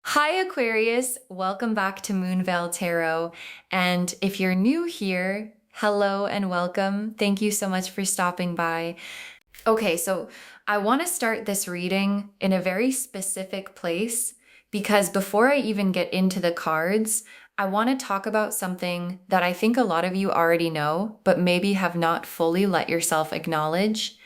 Hi, Aquarius. Welcome back to Moonveil Tarot. And if you're new here, hello and welcome. Thank you so much for stopping by. Okay, so I want to start this reading in a very specific place because before I even get into the cards, I want to talk about something that I think a lot of you already know, but maybe have not fully let yourself acknowledge.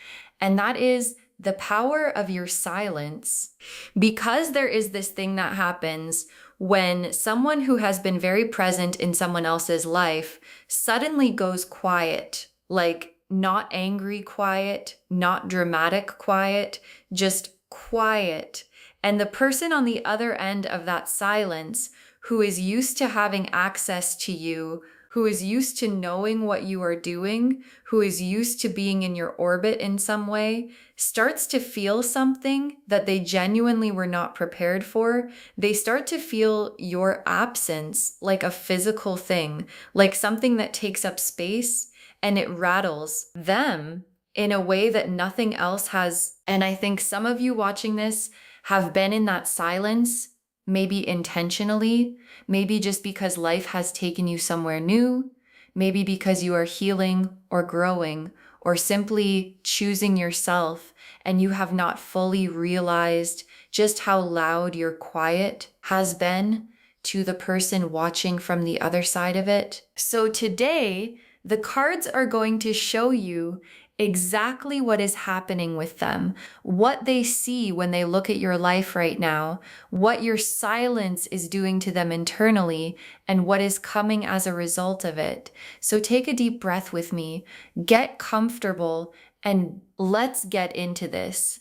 And that is the power of your silence. Because there is this thing that happens when someone who has been very present in someone else's life suddenly goes quiet, like not angry quiet, not dramatic quiet, just quiet. And the person on the other end of that silence, who is used to having access to you, who is used to knowing what you are doing, who is used to being in your orbit in some way, starts to feel something that they genuinely were not prepared for. They start to feel your absence like a physical thing, like something that takes up space, and it rattles them in a way that nothing else has. And I think some of you watching this have been in that silence, maybe intentionally, maybe just because life has taken you somewhere new, maybe because you are healing or growing or simply choosing yourself and you have not fully realized just how loud your quiet has been to the person watching from the other side of it. So today, the cards are going to show you exactly what is happening with them, what they see when they look at your life right now, what your silence is doing to them internally, and what is coming as a result of it. So take a deep breath with me, get comfortable, and let's get into this.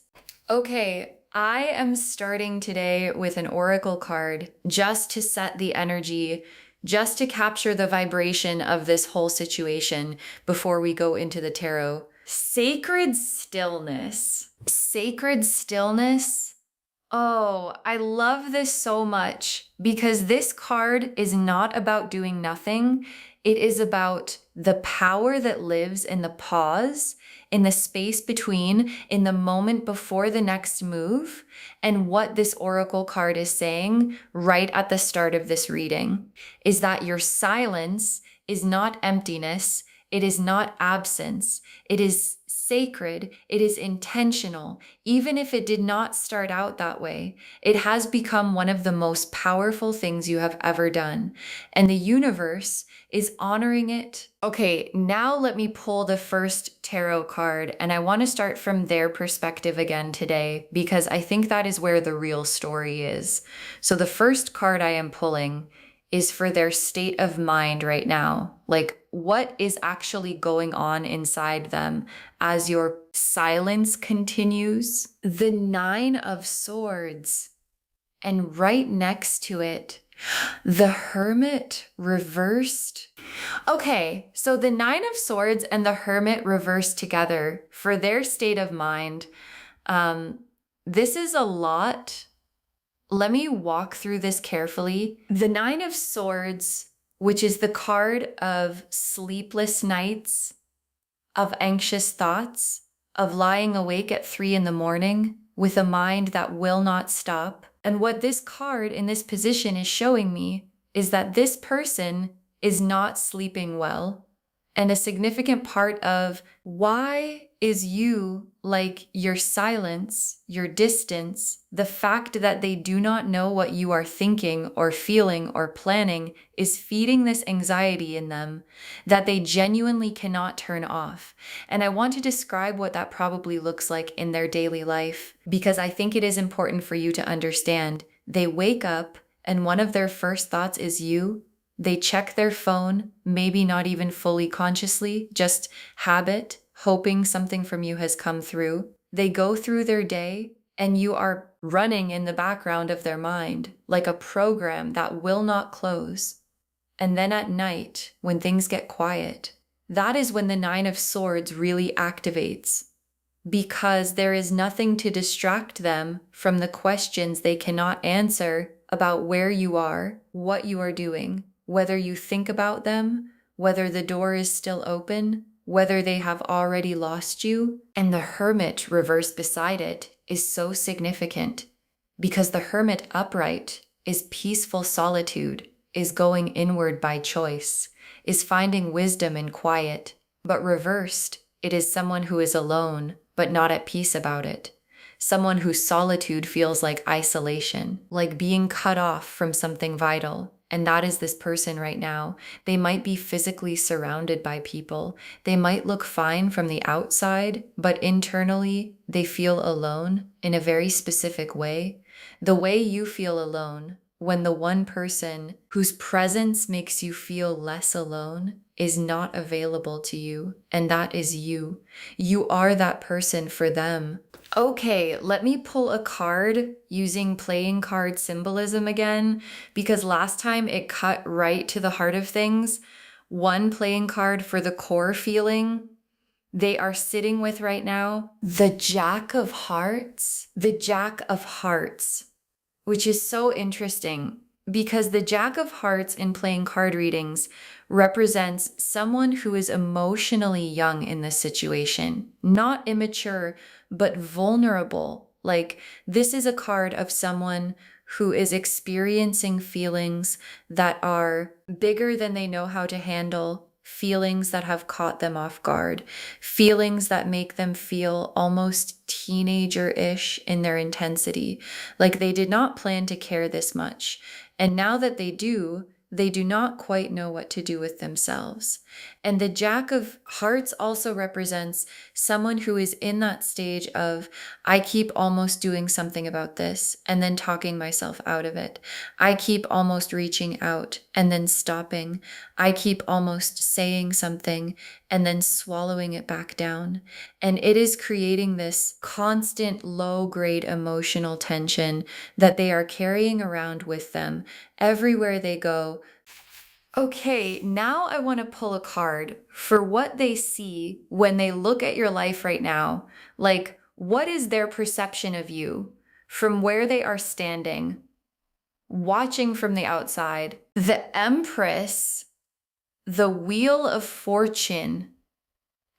Okay, I am starting today with an oracle card just to set the energy, just to capture the vibration of this whole situation before we go into the tarot. Sacred stillness. Sacred stillness. Oh, I love this so much because this card is not about doing nothing. It is about the power that lives in the pause, in the space between, in the moment before the next move, and what this oracle card is saying right at the start of this reading is that your silence is not emptiness. It is not absence. It is sacred. It is intentional. Even if it did not start out that way, it has become one of the most powerful things you have ever done. And the universe is honoring it. Okay, now let me pull the first tarot card, and I want to start from their perspective again today because I think that is where the real story is. So the first card I am pulling is for their state of mind right now. Like, what is actually going on inside them as your silence continues? The Nine of Swords. And right next to it, the Hermit reversed. Okay, so the Nine of Swords and the Hermit reversed together for their state of mind. This is a lot. Let me walk through this carefully. The Nine of Swords, which is the card of sleepless nights, of anxious thoughts, of lying awake at 3 in the morning with a mind that will not stop. And what this card in this position is showing me is that this person is not sleeping well. And a significant part of why is you like your silence, your distance, the fact that they do not know what you are thinking or feeling or planning is feeding this anxiety in them that they genuinely cannot turn off. And I want to describe what that probably looks like in their daily life because I think it is important for you to understand. They wake up and one of their first thoughts is you. They check their phone, maybe not even fully consciously, just habit, hoping something from you has come through. They go through their day and you are running in the background of their mind like a program that will not close. And then at night, when things get quiet, that is when the Nine of Swords really activates because there is nothing to distract them from the questions they cannot answer about where you are, what you are doing, whether you think about them, whether the door is still open, whether they have already lost you. And the Hermit reversed beside it is so significant because the Hermit upright is peaceful solitude, is going inward by choice, is finding wisdom in quiet. But reversed, it is someone who is alone, but not at peace about it. Someone whose solitude feels like isolation, like being cut off from something vital. And that is this person right now. They might be physically surrounded by people. They might look fine from the outside, but internally they feel alone in a very specific way. The way you feel alone when the one person whose presence makes you feel less alone is not available to you, and that is you. You are that person for them. Okay, let me pull a card using playing card symbolism again, because last time it cut right to the heart of things. One playing card for the core feeling they are sitting with right now, the Jack of Hearts. The Jack of Hearts, which is so interesting because the Jack of Hearts in playing card readings represents someone who is emotionally young in this situation, not immature, but vulnerable. Like, this is a card of someone who is experiencing feelings that are bigger than they know how to handle, feelings that have caught them off guard, feelings that make them feel almost teenager-ish in their intensity, like they did not plan to care this much. And now that they do not quite know what to do with themselves. And the Jack of Hearts also represents someone who is in that stage of, I keep almost doing something about this and then talking myself out of it. I keep almost reaching out and then stopping. I keep almost saying something and then swallowing it back down. And it is creating this constant low-grade emotional tension that they are carrying around with them everywhere they go. Okay, now I want to pull a card for what they see when they look at your life right now. Like, what is their perception of you from where they are standing, watching from the outside? The Empress, the Wheel of Fortune,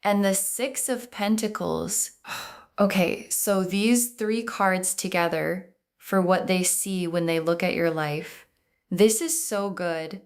and the Six of Pentacles. Okay, so these three cards together for what they see when they look at your life. This is so good.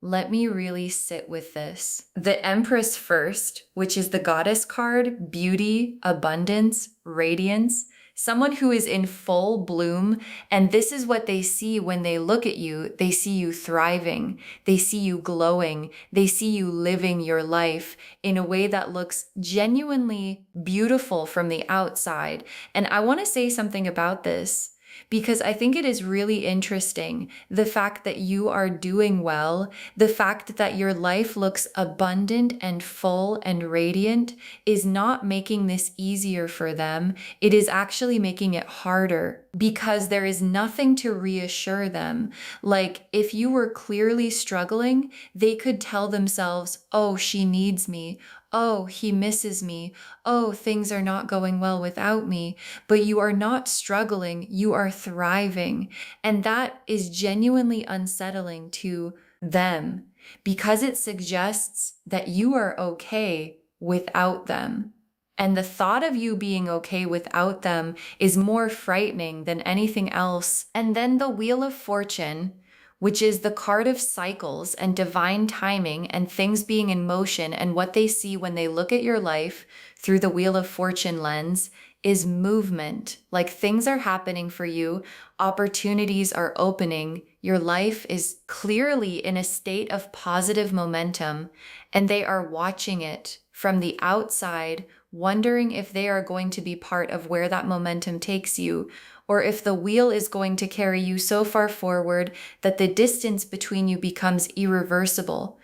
Let me really sit with this. The Empress first, which is the goddess card, beauty, abundance, radiance, someone who is in full bloom. And this is what they see when they look at you. They see you thriving. They see you glowing. They see you living your life in a way that looks genuinely beautiful from the outside. And I want to say something about this, because I think it is really interesting, the fact that you are doing well, the fact that your life looks abundant and full and radiant is not making this easier for them. It is actually making it harder because there is nothing to reassure them. Like, if you were clearly struggling, they could tell themselves, oh, she needs me. Oh, he misses me. Oh, things are not going well without me. But you are not struggling, you are thriving. And that is genuinely unsettling to them because it suggests that you are okay without them. And the thought of you being okay without them is more frightening than anything else. And then the Wheel of Fortune, which is the card of cycles and divine timing and things being in motion, and what they see when they look at your life through the Wheel of Fortune lens is movement. Like, things are happening for you, opportunities are opening, your life is clearly in a state of positive momentum, and they are watching it from the outside, wondering if they are going to be part of where that momentum takes you, or if the wheel is going to carry you so far forward that the distance between you becomes irreversible.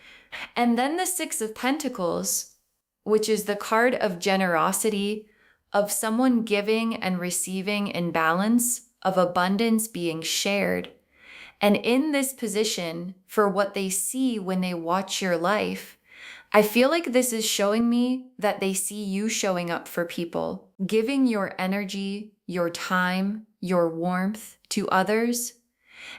And then the Six of Pentacles, which is the card of generosity, of someone giving and receiving in balance, of abundance being shared. And in this position, for what they see when they watch your life, I feel like this is showing me that they see you showing up for people, giving your energy, your time, your warmth to others.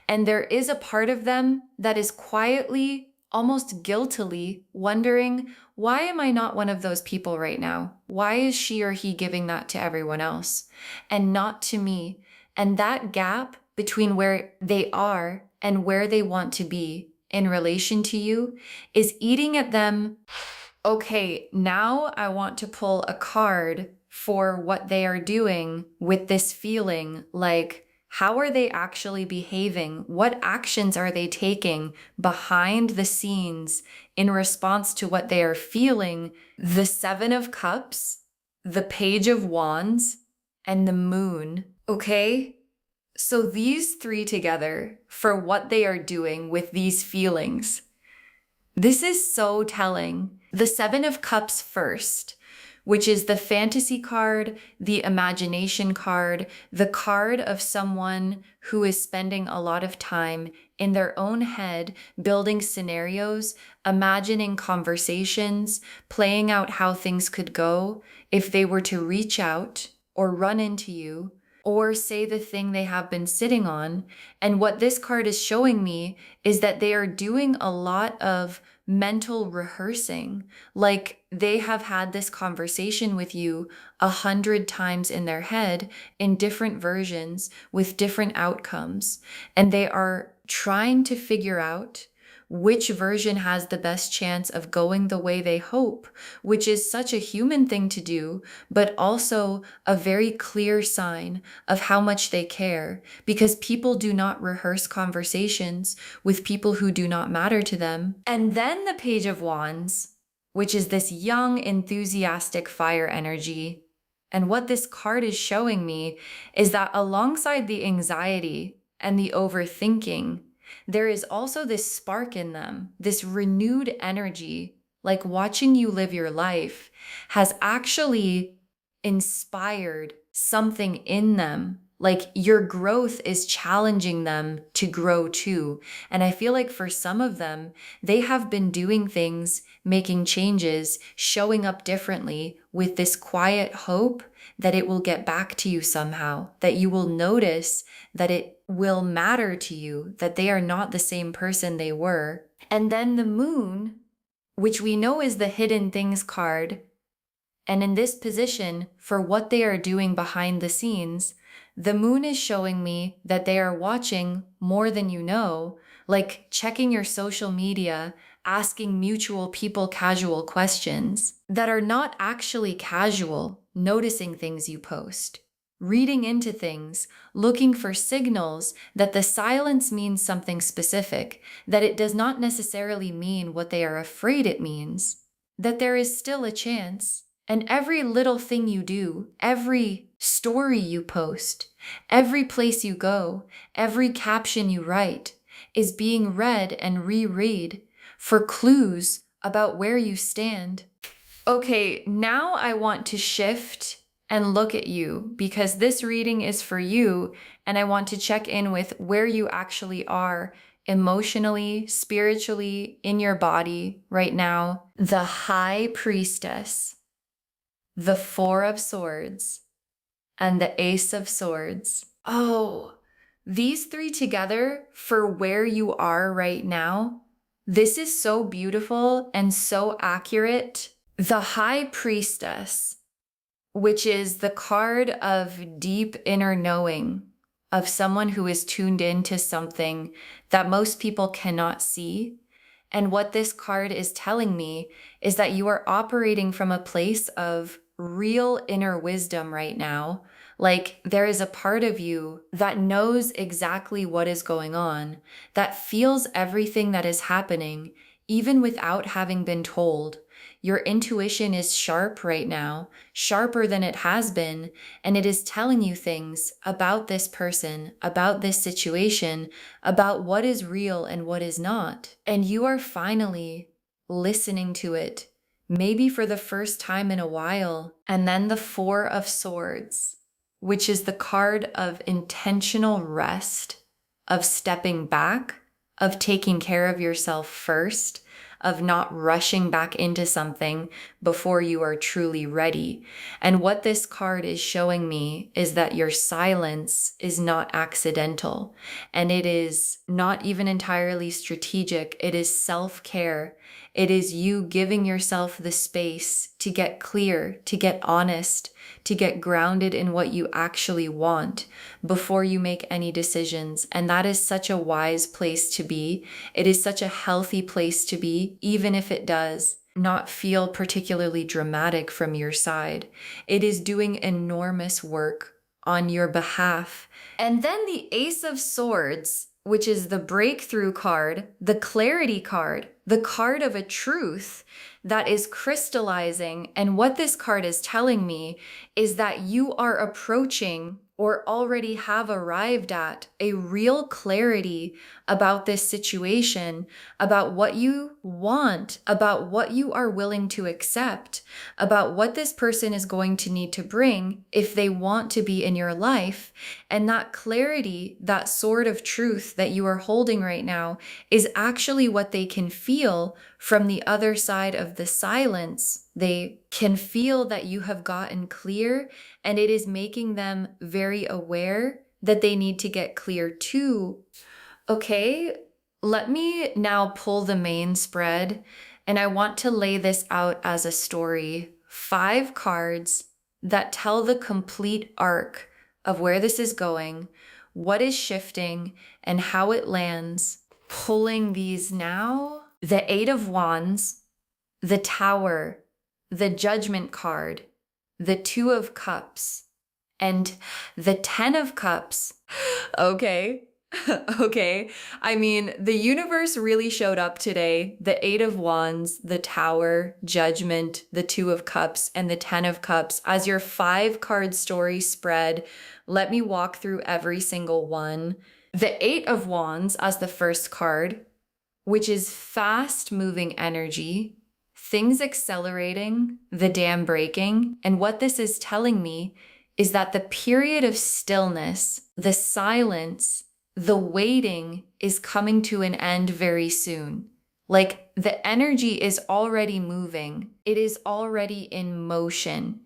And there is a part of them that is quietly, almost guiltily wondering, why am I not one of those people right now? Why is she or he giving that to everyone else and not to me? And that gap between where they are and where they want to be in relation to you is eating at them. Okay, now I want to pull a card for what they are doing with this feeling. Like, how are they actually behaving? What actions are they taking behind the scenes in response to what they are feeling? The Seven of Cups, the Page of Wands, and the Moon. Okay? So these three together for what they are doing with these feelings. This is so telling. The Seven of Cups first, which is the fantasy card, the imagination card, the card of someone who is spending a lot of time in their own head, building scenarios, imagining conversations, playing out how things could go if they were to reach out or run into you or say the thing they have been sitting on. And what this card is showing me is that they are doing a lot of mental rehearsing. Like they have had this conversation with you 100 times in their head in different versions with different outcomes. And they are trying to figure out which version has the best chance of going the way they hope, which is such a human thing to do, but also a very clear sign of how much they care, because people do not rehearse conversations with people who do not matter to them. And then the Page of Wands, which is this young, enthusiastic fire energy. And what this card is showing me is that alongside the anxiety and the overthinking, there is also this spark in them, this renewed energy, like watching you live your life has actually inspired something in them. Like your growth is challenging them to grow too. And I feel like for some of them, they have been doing things, making changes, showing up differently with this quiet hope that it will get back to you somehow, that you will notice that it will matter to you, that they are not the same person they were. And then the Moon, which we know is the hidden things card, and in this position, for what they are doing behind the scenes, the Moon is showing me that they are watching more than you know, like checking your social media, asking mutual people casual questions that are not actually casual, noticing things you post, reading into things, looking for signals that the silence means something specific, that it does not necessarily mean what they are afraid it means, that there is still a chance. And every little thing you do, every story you post, every place you go, every caption you write is being read and reread for clues about where you stand. Okay, now I want to shift and look at you because this reading is for you and I want to check in with where you actually are emotionally, spiritually, in your body right now. The High Priestess, the Four of Swords, and the Ace of Swords. Oh, these three together for where you are right now. This is so beautiful and so accurate. The High Priestess, which is the card of deep inner knowing, of someone who is tuned into something that most people cannot see. And what this card is telling me is that you are operating from a place of real inner wisdom right now. Like there is a part of you that knows exactly what is going on, that feels everything that is happening, even without having been told. Your intuition is sharp right now, sharper than it has been, and it is telling you things about this person, about this situation, about what is real and what is not. And you are finally listening to it, maybe for the first time in a while. And then the Four of Swords, which is the card of intentional rest, of stepping back, of taking care of yourself first, of not rushing back into something before you are truly ready. And what this card is showing me is that your silence is not accidental, and it is not even entirely strategic. It is self-care. It is you giving yourself the space to get clear, to get honest, to get grounded in what you actually want before you make any decisions. And that is such a wise place to be. It is such a healthy place to be, even if it does not feel particularly dramatic from your side. It is doing enormous work on your behalf. And then the Ace of Swords, which is the breakthrough card, the clarity card, the card of a truth that is crystallizing. And what this card is telling me is that you are approaching or already have arrived at a real clarity about this situation, about what you want, about what you are willing to accept, about what this person is going to need to bring if they want to be in your life. And that clarity, that sword of truth that you are holding right now, is actually what they can feel from the other side of the silence. They can feel that you have gotten clear, and it is making them very aware that they need to get clear too. Okay, let me now pull the main spread, and I want to lay this out as a story. 5 cards that tell the complete arc of where this is going, what is shifting, and how it lands. Pulling these now. The 8 of Wands, the Tower, the Judgment card, the 2 of Cups, and the 10 of Cups. Okay. Okay. I mean, the universe really showed up today. The 8 of Wands, the Tower, Judgment, the 2 of Cups, and the 10 of Cups as your 5-card story spread. Let me walk through every single one. The 8 of Wands as the first card, which is fast moving energy, things accelerating, the dam breaking. And what this is telling me is that the period of stillness, the silence, the waiting is coming to an end very soon. Like the energy is already moving. It is already in motion.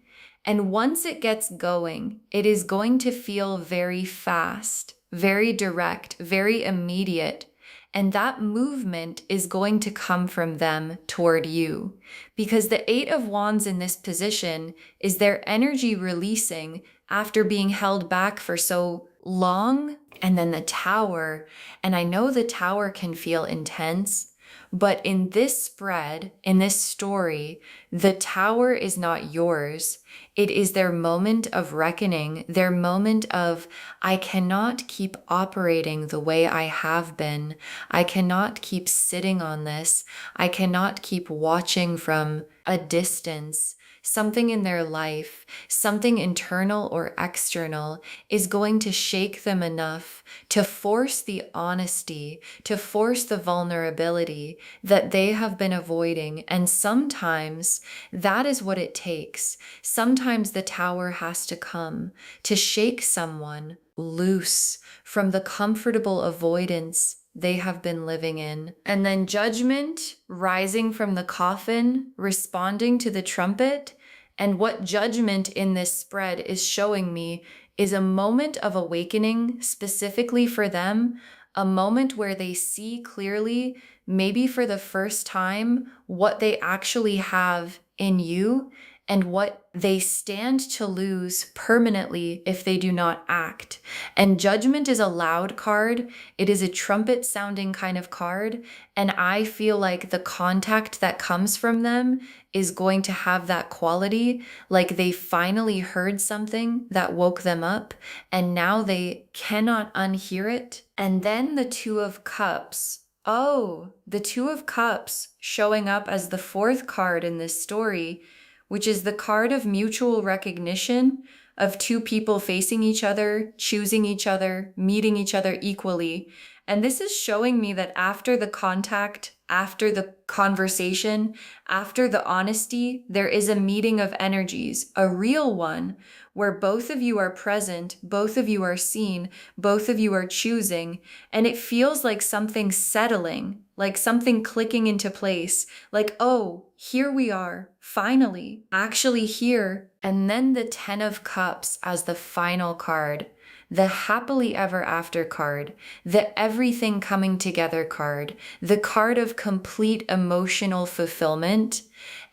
And once it gets going, it is going to feel very fast, very direct, very immediate. And that movement is going to come from them toward you. Because the 8 of Wands in this position is their energy releasing after being held back for so long. And then the Tower, and I know the Tower can feel intense, but in this spread, in this story, the Tower is not yours. It is their moment of reckoning, their moment of, I cannot keep operating the way I have been. I cannot keep sitting on this. I cannot keep watching from a distance. Something in their life, something internal or external, is going to shake them enough to force the honesty, to force the vulnerability that they have been avoiding. And sometimes that is what it takes. Sometimes the Tower has to come to shake someone loose from the comfortable avoidance they have been living in. And then Judgment, rising from the coffin, responding to the trumpet. And what Judgment in this spread is showing me is a moment of awakening specifically for them, a moment where they see clearly, maybe for the first time, what they actually have in you and what they stand to lose permanently if they do not act. And Judgment is a loud card. It is a trumpet sounding kind of card. And I feel like the contact that comes from them is going to have that quality, like they finally heard something that woke them up and now they cannot unhear it. And then the 2 of Cups. Oh, the 2 of Cups showing up as the 4th card in this story, which is the card of mutual recognition of 2 people facing each other, choosing each other, meeting each other equally. And this is showing me that after the contact, after the conversation, after the honesty, there is a meeting of energies, a real one, where both of you are present, both of you are seen, both of you are choosing, and it feels like something settling, like something clicking into place, like, oh, here we are, finally, actually here. And then the 10 of Cups as the final card. the happily ever after card, the everything coming together card, the card of complete emotional fulfillment.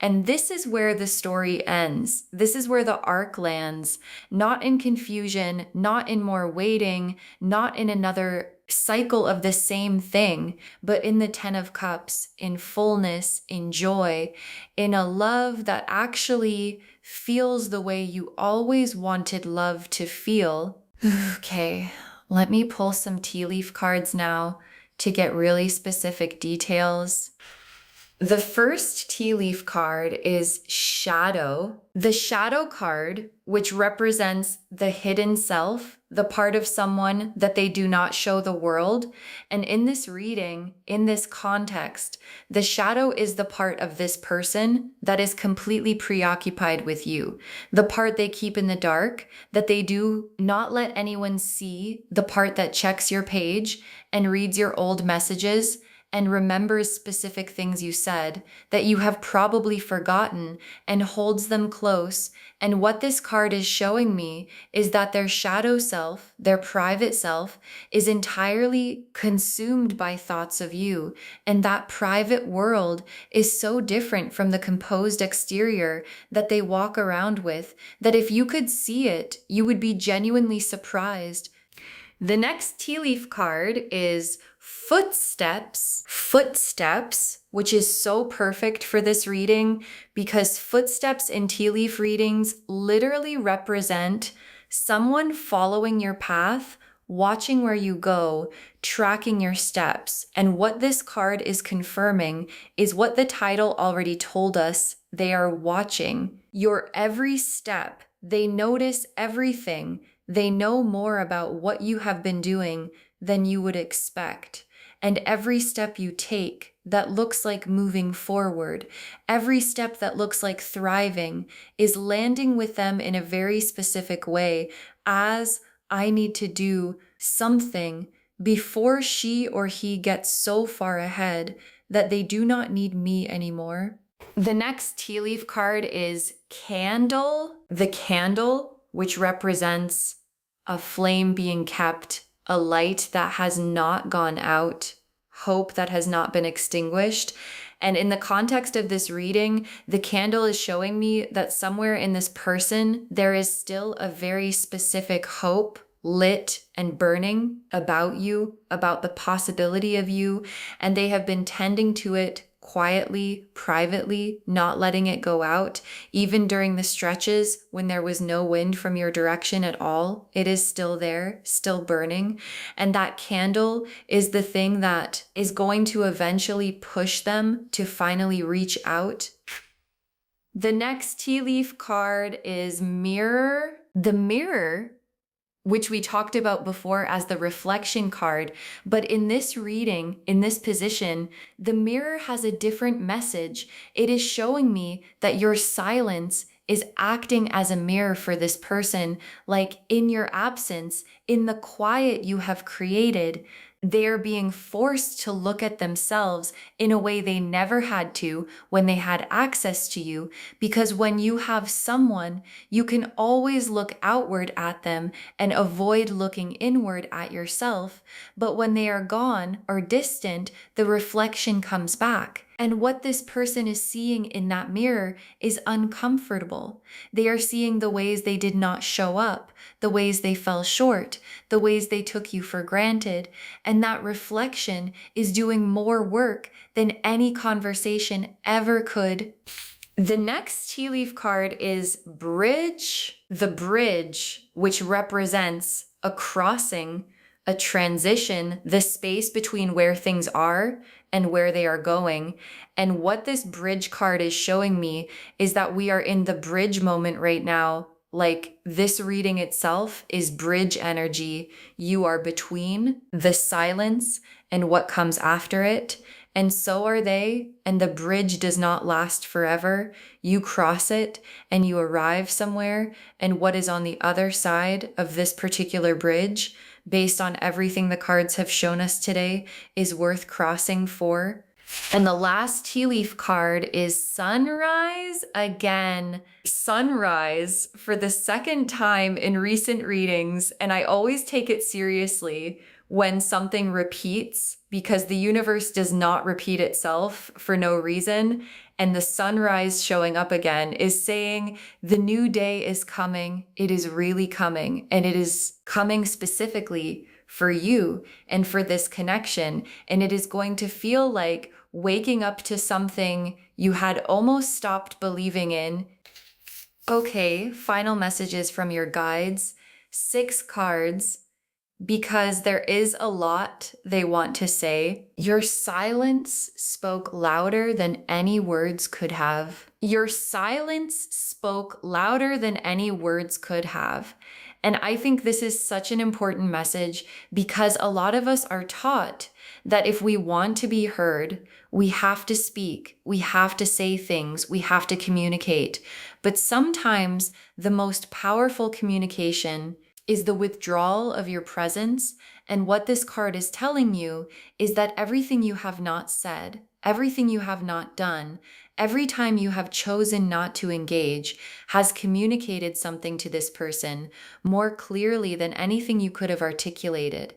And this is where the story ends. This is where the arc lands, not in confusion, not in more waiting, not in another cycle of the same thing, but in the Ten of Cups, in fullness, in joy, in a love that actually feels the way you always wanted love to feel. Okay, let me pull some tea leaf cards now to get really specific details. The first tea leaf card is Shadow. The Shadow card, which represents the hidden self, the part of someone that they do not show the world. And in this reading, in this context, the shadow is the part of this person that is completely preoccupied with you, the part they keep in the dark, that they do not let anyone see, the part that checks your page and reads your old messages and remembers specific things you said that you have probably forgotten and holds them close. And what this card is showing me is that their shadow self, their private self, is entirely consumed by thoughts of you. And that private world is so different from the composed exterior that they walk around with, that if you could see it, you would be genuinely surprised. The next tea leaf card is Footsteps. Footsteps, which is so perfect for this reading because footsteps in tea leaf readings literally represent someone following your path, watching where you go, tracking your steps. And what this card is confirming is what the title already told us. They are watching your every step. They notice everything. They know more about what you have been doing than you would expect. And every step you take that looks like moving forward, every step that looks like thriving, is landing with them in a very specific way, as I need to do something before she or he gets so far ahead that they do not need me anymore. The next tea leaf card is Candle. The candle, which represents a flame being kept, a light that has not gone out, hope that has not been extinguished. And in the context of this reading, the candle is showing me that somewhere in this person, there is still a very specific hope lit and burning about you, about the possibility of you, and they have been tending to it quietly, privately, not letting it go out. Even during the stretches when there was no wind from your direction at all, it is still there, still burning. And that candle is the thing that is going to eventually push them to finally reach out. The next tea leaf card is Mirror. The mirror, which we talked about before as the reflection card. But in this reading, in this position, the mirror has a different message. It is showing me that your silence is acting as a mirror for this person. Like in your absence, in the quiet you have created, they're being forced to look at themselves in a way they never had to when they had access to you. Because when you have someone, you can always look outward at them and avoid looking inward at yourself. But when they are gone or distant, the reflection comes back. And what this person is seeing in that mirror is uncomfortable. They are seeing the ways they did not show up, the ways they fell short, the ways they took you for granted. And that reflection is doing more work than any conversation ever could. The next tea leaf card is Bridge. The bridge, which represents a crossing, a transition, the space between where things are and where they are going. And what this bridge card is showing me is that we are in the bridge moment right now. Like this reading itself is bridge energy. You are between the silence and what comes after it. And so are they. And the bridge does not last forever. You cross it and you arrive somewhere. And what is on the other side of this particular bridge, based on everything the cards have shown us today, is worth crossing for. And the last tea leaf card is sunrise again. Sunrise for the second time in recent readings. And I always take it seriously when something repeats because the universe does not repeat itself for no reason. And the sunrise showing up again is saying the new day is coming. It is really coming. And it is coming specifically for you and for this connection. And it is going to feel like waking up to something you had almost stopped believing in. Okay, final messages from your guides. 6 cards, because there is a lot they want to say. Your silence spoke louder than any words could have. Your silence spoke louder than any words could have. And I think this is such an important message because a lot of us are taught that if we want to be heard, we have to speak, we have to say things, we have to communicate. But sometimes the most powerful communication is the withdrawal of your presence. And what this card is telling you is that everything you have not said, everything you have not done, every time you have chosen not to engage has communicated something to this person more clearly than anything you could have articulated.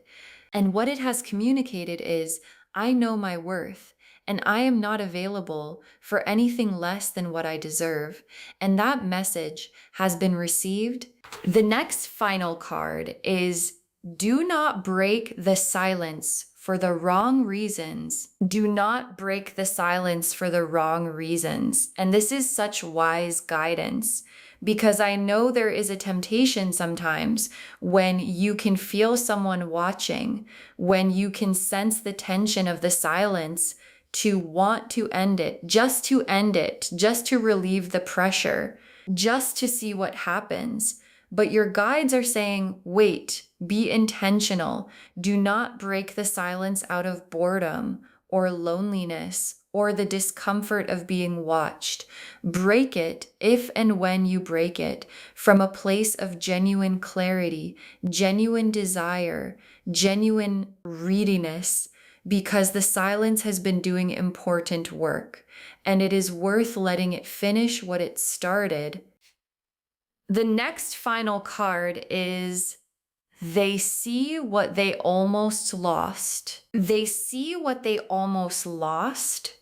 And what it has communicated is, I know my worth, and I am not available for anything less than what I deserve. And that message has been received. The next final card is, do not break the silence for the wrong reasons. Do not break the silence for the wrong reasons. And this is such wise guidance because I know there is a temptation sometimes when you can feel someone watching, when you can sense the tension of the silence to want to end it, just to end it, just to relieve the pressure, just to see what happens. But your guides are saying, wait, be intentional. Do not break the silence out of boredom or loneliness or the discomfort of being watched. Break it if and when you break it from a place of genuine clarity, genuine desire, genuine readiness, because the silence has been doing important work and it is worth letting it finish what it started. The next final card is, they see what they almost lost. They see what they almost lost.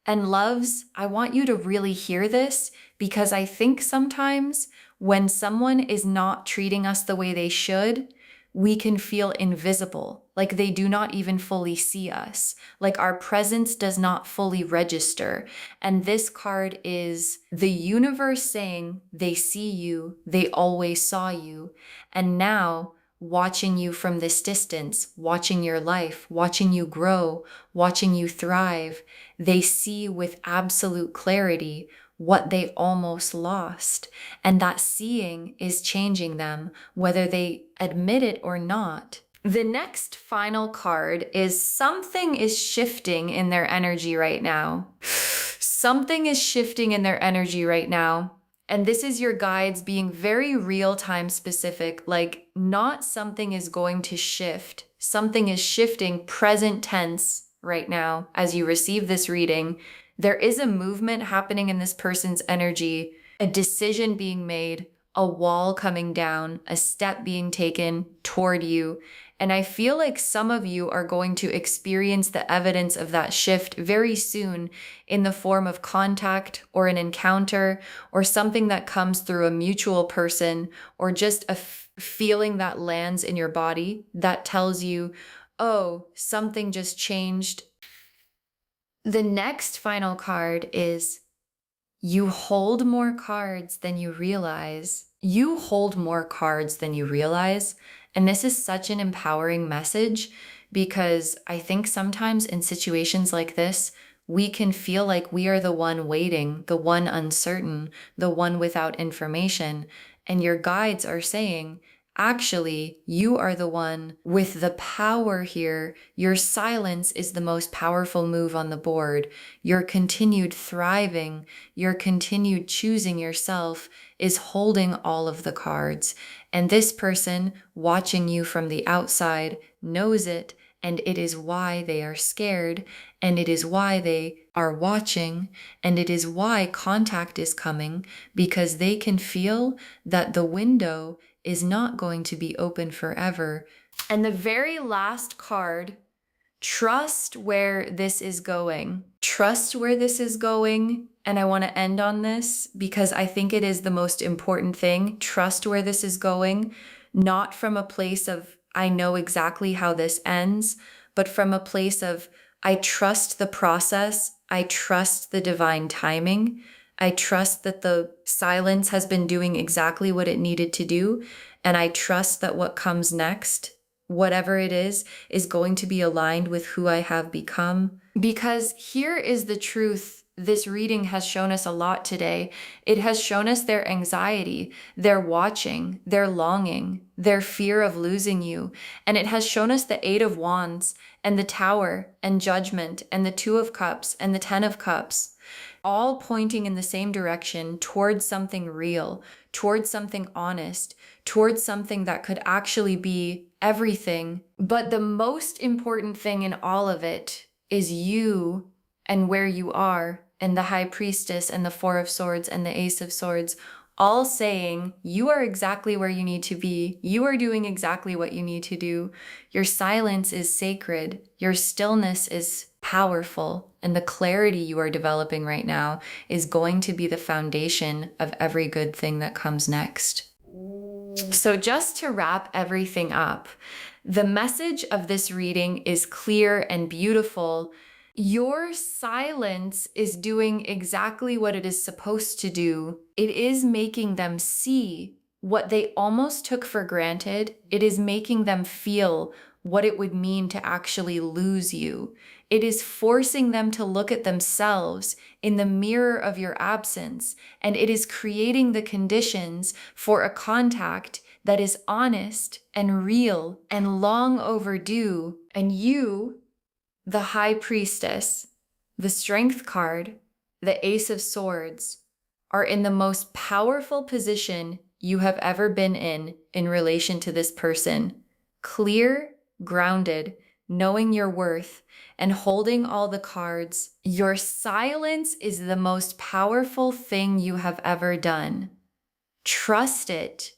And loves, I want you to really hear this because I think sometimes when someone is not treating us the way they should, we can feel invisible, like they do not even fully see us, like our presence does not fully register. And this card is the universe saying they see you, they always saw you, and now watching you from this distance, watching your life, watching you grow, watching you thrive, they see with absolute clarity what they almost lost. And that seeing is changing them, whether they admit it or not. The next final card is, something is shifting in their energy right now. Something is shifting in their energy right now. And this is your guides being very real-time specific, like not something is going to shift. Something is shifting present tense right now as you receive this reading. There is a movement happening in this person's energy, a decision being made, a wall coming down, a step being taken toward you. And I feel like some of you are going to experience the evidence of that shift very soon in the form of contact or an encounter or something that comes through a mutual person or just a feeling that lands in your body that tells you, oh, something just changed. The next final card is, you hold more cards than you realize. You hold more cards than you realize. And this is such an empowering message because I think sometimes in situations like this, we can feel like we are the one waiting, the one uncertain, the one without information. And your guides are saying, actually, you are the one with the power here. Your silence is the most powerful move on the board. Your continued thriving, your continued choosing yourself is holding all of the cards. And this person watching you from the outside knows it and it is why they are scared, and it is why they are watching, and it is why contact is coming, because they can feel that the window is not going to be open forever. And the very last card, trust where this is going. Trust where this is going. And I want to end on this because I think it is the most important thing. Trust where this is going, not from a place of, I know exactly how this ends, but from a place of, I trust the process. I trust the divine timing. I trust that the silence has been doing exactly what it needed to do. And I trust that what comes next, whatever it is going to be aligned with who I have become. Because here is the truth. This reading has shown us a lot today. It has shown us their anxiety, their watching, their longing, their fear of losing you. And it has shown us the Eight of Wands and the Tower and Judgment and the Two of Cups and the Ten of Cups, all pointing in the same direction towards something real, towards something honest, towards something that could actually be everything. But the most important thing in all of it is you and where you are, and the High Priestess and the Four of Swords and the Ace of Swords, all saying you are exactly where you need to be. You are doing exactly what you need to do. Your silence is sacred. Your stillness is powerful. And the clarity you are developing right now is going to be the foundation of every good thing that comes next. So just to wrap everything up, the message of this reading is clear and beautiful. Your silence is doing exactly what it is supposed to do. It is making them see what they almost took for granted. It is making them feel what it would mean to actually lose you. It is forcing them to look at themselves in the mirror of your absence, and it is creating the conditions for a contact that is honest and real and long overdue. And you, the High Priestess, the Strength card, the Ace of Swords, are in the most powerful position you have ever been in relation to this person. Clear, grounded, knowing your worth, and holding all the cards. Your silence is the most powerful thing you have ever done. Trust it,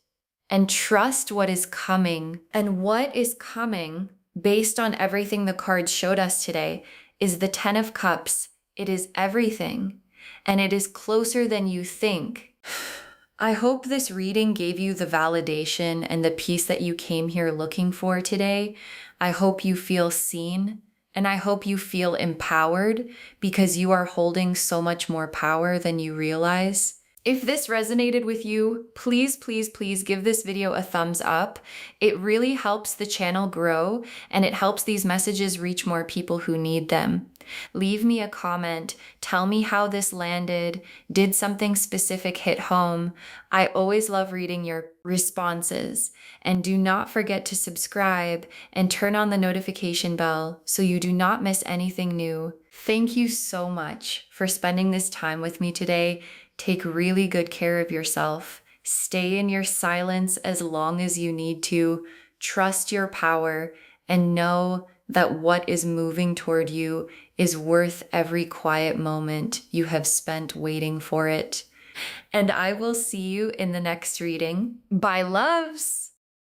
and trust what is coming. And what is coming, based on everything the cards showed us today, is the Ten of Cups. It is everything, and it is closer than you think. I hope this reading gave you the validation and the peace that you came here looking for today. I hope you feel seen, and I hope you feel empowered because you are holding so much more power than you realize. If this resonated with you, please, please, please give this video a thumbs up. It really helps the channel grow, and it helps these messages reach more people who need them. Leave me a comment. Tell me how this landed. Did something specific hit home? I always love reading your responses. And do not forget to subscribe and turn on the notification bell so you do not miss anything new. Thank you so much for spending this time with me today. Take really good care of yourself. Stay in your silence as long as you need to. Trust your power and know that what is moving toward you is worth every quiet moment you have spent waiting for it. And I will see you in the next reading. Bye, loves!